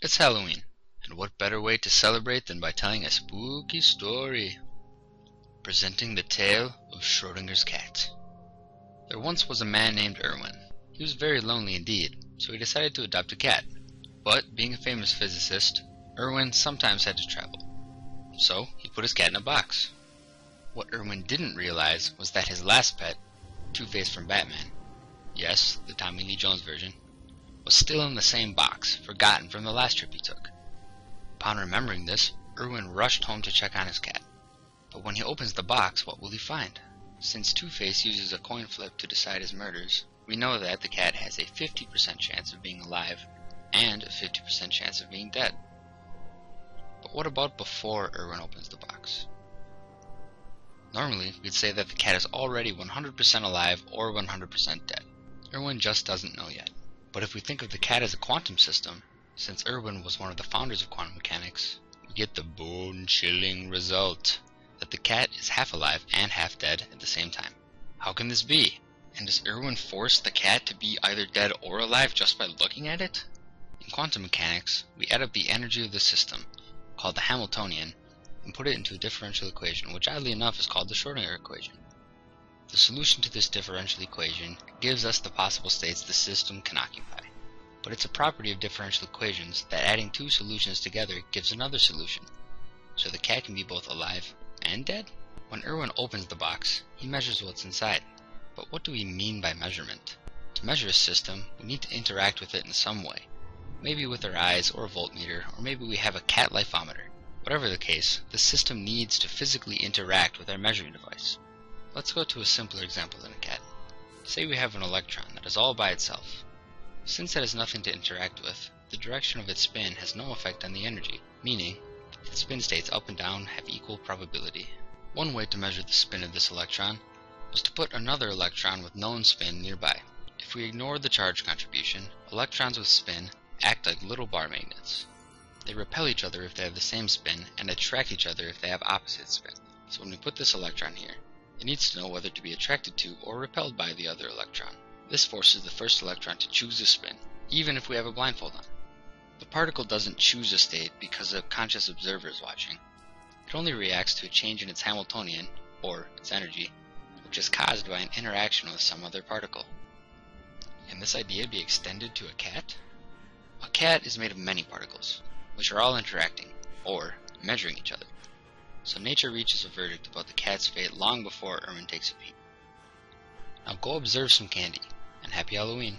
It's Halloween, and what better way to celebrate than by telling a spooky story? Presenting the tale of Schrodinger's cat. There once was a man named Irwin. He was very lonely indeed, so he decided to adopt a cat. But, being a famous physicist, Irwin sometimes had to travel. So, he put his cat in a box. What Irwin didn't realize was that his last pet, Two-Face from Batman, yes, the Tommy Lee Jones version, was still in the same box, forgotten from the last trip he took. Upon remembering this, Irwin rushed home to check on his cat. But when he opens the box, what will he find? Since Two-Face uses a coin flip to decide his murders, we know that the cat has a 50% chance of being alive and a 50% chance of being dead. But what about before Irwin opens the box? Normally, we'd say that the cat is already 100% alive or 100% dead. Irwin just doesn't know yet. But if we think of the cat as a quantum system, since Irwin was one of the founders of quantum mechanics, we get the bone-chilling result that the cat is half alive and half dead at the same time. How can this be? And does Irwin force the cat to be either dead or alive just by looking at it? In quantum mechanics, we add up the energy of the system, called the Hamiltonian, and put it into a differential equation, which oddly enough is called the Schrodinger equation. The solution to this differential equation gives us the possible states the system can occupy. But it's a property of differential equations that adding two solutions together gives another solution. So the cat can be both alive and dead? When Irwin opens the box, he measures what's inside. But what do we mean by measurement? To measure a system, we need to interact with it in some way. Maybe with our eyes or a voltmeter, or maybe we have a cat lifometer. Whatever the case, the system needs to physically interact with our measuring device. Let's go to a simpler example than a cat. Say we have an electron that is all by itself. Since it has nothing to interact with, the direction of its spin has no effect on the energy, meaning that the spin states up and down have equal probability. One way to measure the spin of this electron was to put another electron with known spin nearby. If we ignore the charge contribution, electrons with spin act like little bar magnets. They repel each other if they have the same spin and attract each other if they have opposite spin. So when we put this electron here, it needs to know whether to be attracted to or repelled by the other electron. This forces the first electron to choose a spin, even if we have a blindfold on. The particle doesn't choose a state because a conscious observer is watching. It only reacts to a change in its Hamiltonian, or its energy, which is caused by an interaction with some other particle. Can this idea be extended to a cat? A cat is made of many particles, which are all interacting, or measuring each other. So nature reaches a verdict about the cat's fate long before Irwin takes a peek. Now go observe some candy, and happy Halloween.